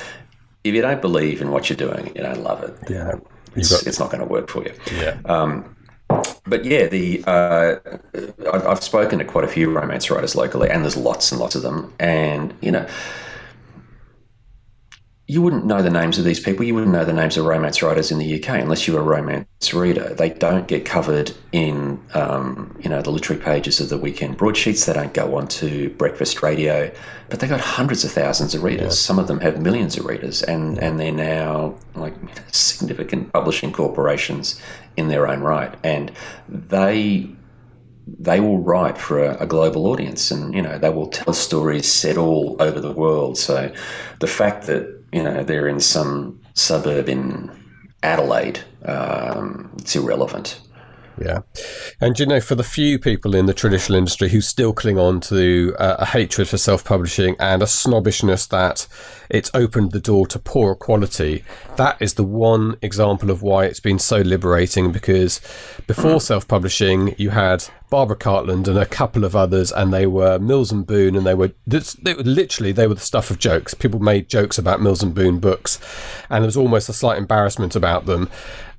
if you don't believe in what you're doing, you don't love it. Yeah, it's not going to work for you. Yeah. But yeah, I've spoken to quite a few romance writers locally, and there's lots and lots of them, and you wouldn't know the names of these people. You wouldn't know the names of romance writers in the UK unless you were a romance reader. They don't get covered in, the literary pages of the weekend broadsheets. They don't go onto breakfast radio, but they got hundreds of thousands of readers. Yeah. Some of them have millions of readers, and they're now like significant publishing corporations in their own right. And they will write for a global audience, and they will tell stories set all over the world. So the fact that they're in some suburb in Adelaide, it's irrelevant. Yeah. And, for the few people in the traditional industry who still cling on to a hatred for self-publishing and a snobbishness that it's opened the door to poorer quality, that is the one example of why it's been so liberating, because before self-publishing, you had Barbara Cartland and a couple of others, and they were Mills and Boon, and they were the stuff of jokes. People made jokes about Mills and Boon books, and there was almost a slight embarrassment about them.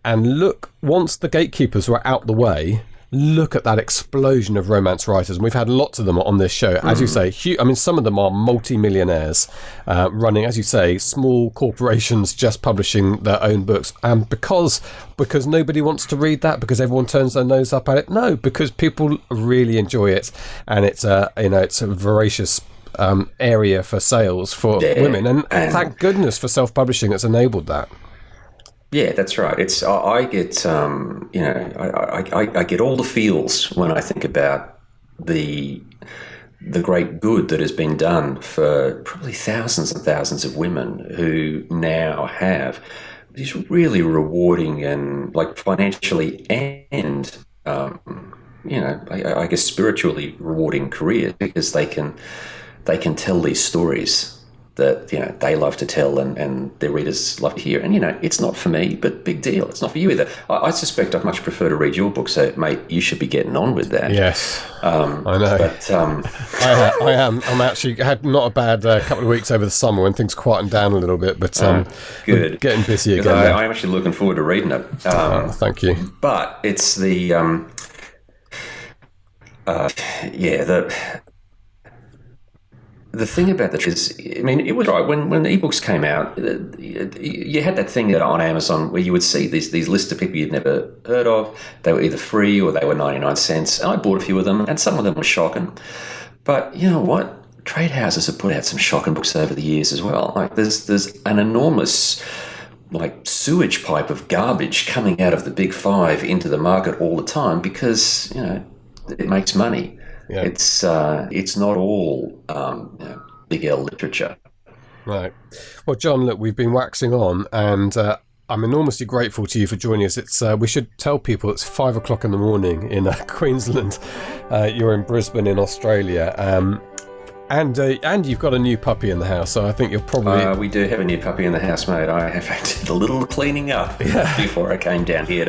And look, once the gatekeepers were out the way, look at that explosion of romance writers. And we've had lots of them on this show. As you say, some of them are multi-millionaires running, as you say, small corporations just publishing their own books. And because nobody wants to read that, because everyone turns their nose up at it? No, because people really enjoy it. And it's a voracious area for sales for women. And thank goodness for self-publishing that's enabled that. Yeah, that's right. I get I get all the feels when I think about the great good that has been done for probably thousands and thousands of women who now have these really rewarding and financially and I guess spiritually rewarding careers, because they can tell these stories that they love to tell and their readers love to hear. And it's not for me, but big deal. It's not for you either. I suspect I'd much prefer to read your book, so mate, you should be getting on with that. Yes, I know. But I am. I'm actually had not a bad couple of weeks over the summer when things quietened down a little bit, but good, getting busy again. I'm actually looking forward to reading it. Thank you. But it's the the thing about the is, I mean, it was right when ebooks came out. You had that thing that on Amazon where you would see these lists of people you'd never heard of. They were either free or they were 99 cents. And I bought a few of them, and some of them were shocking. But you know what? Trade houses have put out some shocking books over the years as well. Like there's an enormous sewage pipe of garbage coming out of the big five into the market all the time because it makes money. Yeah. It's not all big L literature. Right. Well, John, look, we've been waxing on, and I'm enormously grateful to you for joining us. It's we should tell people it's 5 o'clock in the morning in Queensland. You're in Brisbane in Australia. And you've got a new puppy in the house, so I think you're probably... we do have a new puppy in the house, mate. I have had a little cleaning up before I came down here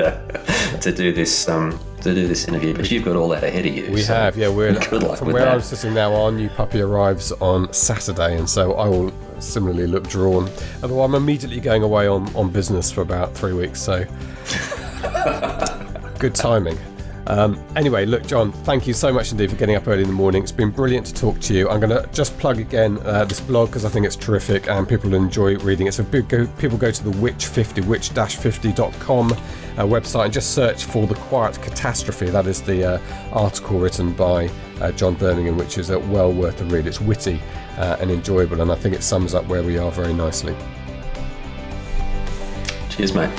to do this interview. But you've got all that ahead of you. We have, yeah. We're good luck from with where that. I'm sitting now. Our new puppy arrives on Saturday, and so I will similarly look drawn. Although I'm immediately going away on business for about 3 weeks, so good timing. Anyway, look, John, thank you so much indeed for getting up early in the morning. It's been brilliant to talk to you. I'm going to just plug again this blog because I think it's terrific and people enjoy reading it. So people go to the witch50.com website and just search for The Quiet Catastrophe. That is the article written by John Birmingham, which is well worth a read. It's witty and enjoyable, and I think it sums up where we are very nicely. Cheers, mate.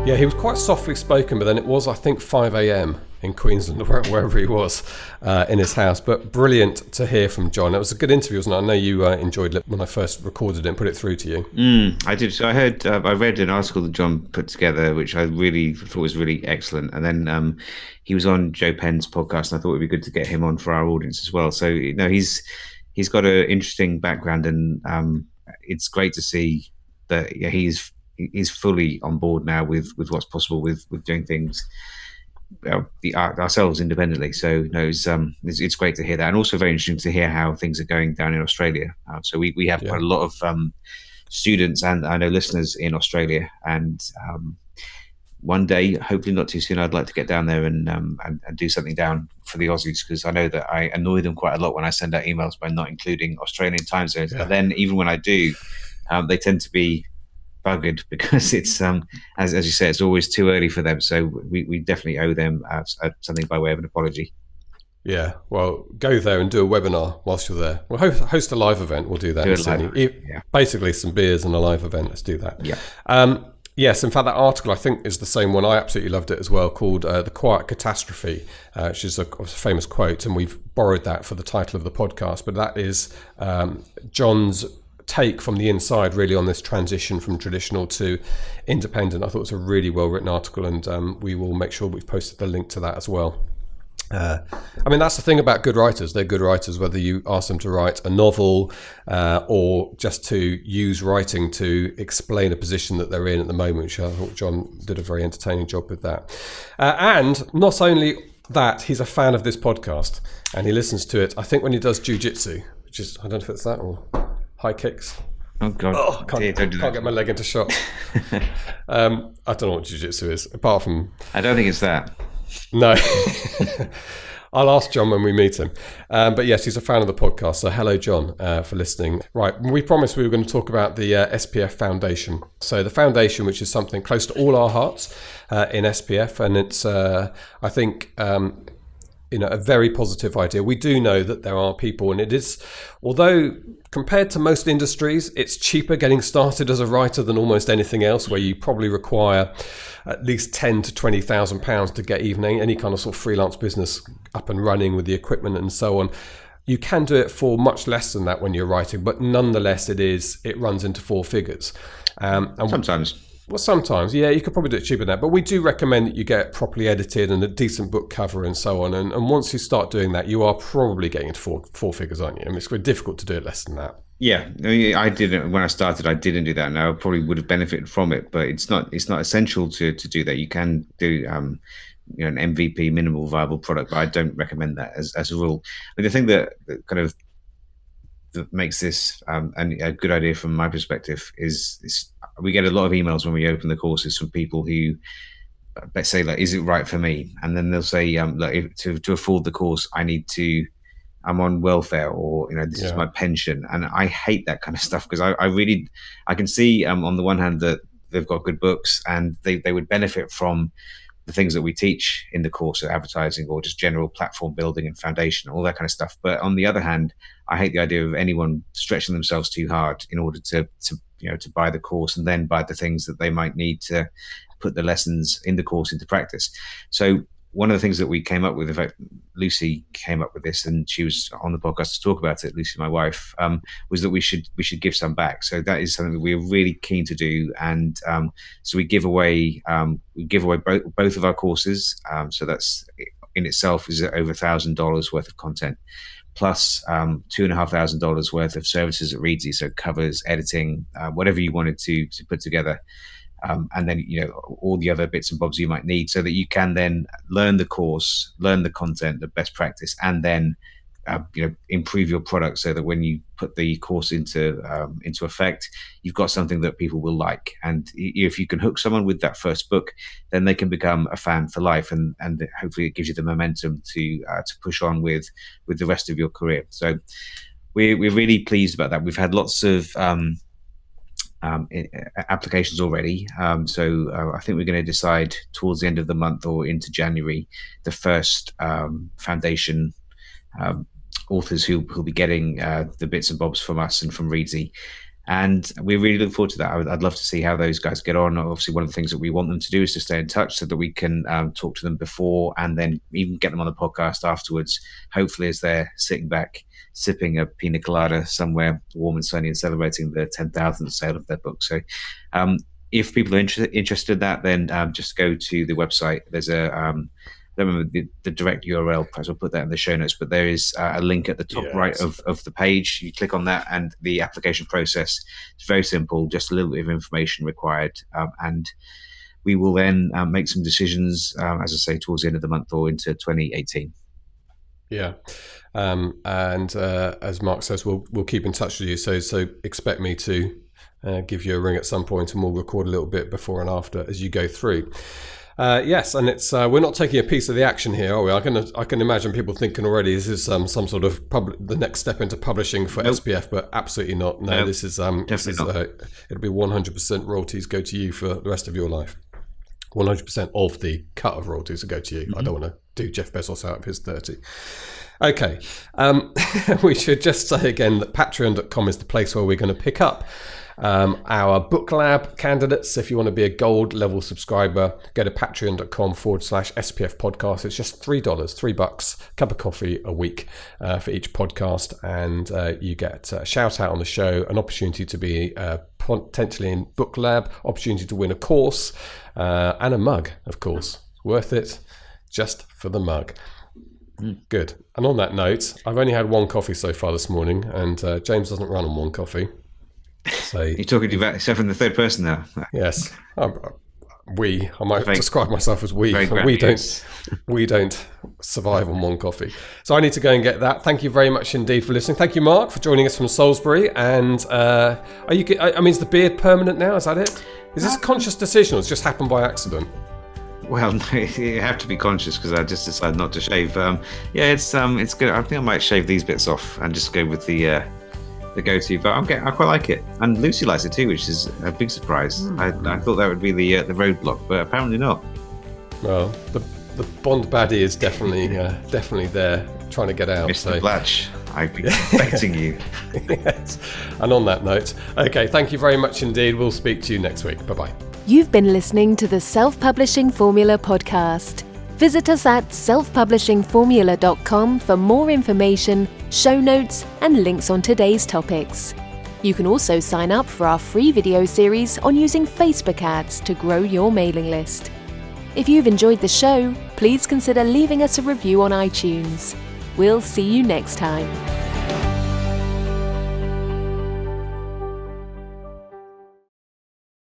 Yeah, he was quite softly spoken, but then it was, I think, 5 a.m. in Queensland, wherever he was, in his house. But brilliant to hear from John. It was a good interview, wasn't it? I know you enjoyed it when I first recorded it and put it through to you. I did. So I read an article that John put together, which I really thought was really excellent. And then he was on Joe Penn's podcast, and I thought it would be good to get him on for our audience as well. So, he's got an interesting background, and it's great to see that he's fully on board now with what's possible with doing things ourselves independently. So it's great to hear that, and also very interesting to hear how things are going down in Australia. So we have quite a lot of students and I know listeners in Australia, and one day, hopefully not too soon, I'd like to get down there and do something down for the Aussies, because I know that I annoy them quite a lot when I send out emails by not including Australian time zones. But then even when I do, they tend to be buggered because it's as you say, it's always too early for them. So we definitely owe them something by way of an apology. Yeah, well, go there and do a webinar whilst you're there. We'll host a live event. We'll do that in Sydney. Basically some beers and a live event. Let's do that. Yeah. Yes, in fact, that article I think is the same one. I absolutely loved it as well, called The Quiet Catastrophe, which is a famous quote, and we've borrowed that for the title of the podcast. But that is John's take from the inside really on this transition from traditional to independent. I thought it was a really well written article, and we will make sure we've posted the link to that as well. I mean, that's the thing about good writers. They're good writers whether you ask them to write a novel or just to use writing to explain a position that they're in at the moment, which I thought John did a very entertaining job with that. And not only that, he's a fan of this podcast and he listens to it, I think, when he does jiu-jitsu, which is, I don't know if it's that or high kicks. Oh God! Can't get my leg into shot. I don't know what jiu-jitsu is, apart from... I don't think it's that. No. I'll ask John when we meet him. But yes, he's a fan of the podcast. So hello, John, for listening. Right, we promised we were going to talk about the SPF Foundation. So the foundation, which is something close to all our hearts in SPF, and it's, I think... a very positive idea. We do know that there are people, and it is, although compared to most industries, it's cheaper getting started as a writer than almost anything else, where you probably require at least £10,000 to £20,000 to get even any kind of sort of freelance business up and running with the equipment and so on. You can do it for much less than that when you're writing, but nonetheless, it runs into four figures. And sometimes. Well, sometimes, yeah, you could probably do it cheaper than that. But we do recommend that you get it properly edited and a decent book cover and so on. And once you start doing that, you are probably getting into four figures, aren't you? I mean, it's very difficult to do it less than that. Yeah, I mean, I didn't when I started. I didn't do that, and I probably would have benefited from it. But it's not essential to do that. You can do an MVP, minimal viable product, but I don't recommend that as a rule. I mean, the thing that kind of that makes this a good idea from my perspective is we get a lot of emails when we open the courses from people who say, like, is it right for me? And then they'll say, look, to afford the course, I'm on welfare, or this is my pension. And I hate that kind of stuff, because I can see on the one hand that they've got good books and they would benefit from the things that we teach in the course of advertising, or just general platform building and foundation, all that kind of stuff. But on the other hand, I hate the idea of anyone stretching themselves too hard in order to buy the course and then buy the things that they might need to put the lessons in the course into practice. So one of the things that we came up with, in fact, Lucy came up with this, and she was on the podcast to talk about it, Lucy, my wife, was that we should give some back. So that is something that we're really keen to do. And so we give away both of our courses. So that's in itself is over $1,000 worth of content, plus $2,500 worth of services at Reedsy. So covers, editing, whatever you wanted to put together. And then, all the other bits and bobs you might need, so that you can then learn the course, learn the content, the best practice, and then, improve your product, so that when you put the course into effect, you've got something that people will like. And if you can hook someone with that first book, then they can become a fan for life, and hopefully it gives you the momentum to push on with the rest of your career. So we're really pleased about that. We've had lots of applications already. So I think we're going to decide towards the end of the month or into January the first foundation authors who'll be getting the bits and bobs from us and from Reedsy. And we really look forward to that. I'd love to see how those guys get on. Obviously, one of the things that we want them to do is to stay in touch, so that we can talk to them before, and then even get them on the podcast afterwards, hopefully as they're sitting back sipping a pina colada somewhere warm and sunny and celebrating the 10,000th sale of their book. So if people are interested in that, then just go to the website. There's I don't remember the direct URL, perhaps I'll put that in the show notes, but there is a link at the top right of the page. You click on that, and the application process is very simple, just a little bit of information required. And we will then make some decisions, as I say, towards the end of the month or into 2018. Yeah. And as Mark says, we'll keep in touch with you. So expect me to give you a ring at some point, and we'll record a little bit before and after as you go through. Yes, and it's we're not taking a piece of the action here, are we? I can imagine people thinking already this is some sort of the next step into publishing for SPF, but absolutely not. No, this is it'll be 100% royalties go to you for the rest of your life. 100% of the cut of royalties will go to you. Mm-hmm. I don't want to do Jeff Bezos out of his 30. Okay, we should just say again that patreon.com is the place where we're going to pick up our book lab candidates. If you want to be a gold level subscriber, go to patreon.com/SPF podcast. It's just $3, cup of coffee a week for each podcast, and you get a shout out on the show, an opportunity to be potentially in book lab, opportunity to win a course, and a mug, of course. Worth it just for the mug. Good. And on that note, I've only had one coffee so far this morning, and James doesn't run on one coffee. So you're talking about yourself in the third person now. Yes, I might describe myself as we. We don't survive on one coffee. So I need to go and get that. Thank you very much indeed for listening. Thank you, Mark, for joining us from Salisbury. And are you? I mean, is the beard permanent now? Is that it? Is this a conscious decision, or it's just happened by accident? Well, no, you have to be conscious, because I just decided not to shave. It's good. I think I might shave these bits off and just go with the go-to, but I quite like it, and Lucy likes it too, which is a big surprise. I thought that would be the roadblock, but apparently not. Well, the Bond baddie is definitely there trying to get out. Mr. Blatch, I've been expecting you. Yes. And on that note, okay, thank you very much indeed. We'll speak to you next week. Bye-bye. You've been listening to the Self-Publishing Formula podcast. Visit us at selfpublishingformula.com for more information, show notes, and links on today's topics. You can also sign up for our free video series on using Facebook ads to grow your mailing list. If you've enjoyed the show, please consider leaving us a review on iTunes. We'll see you next time.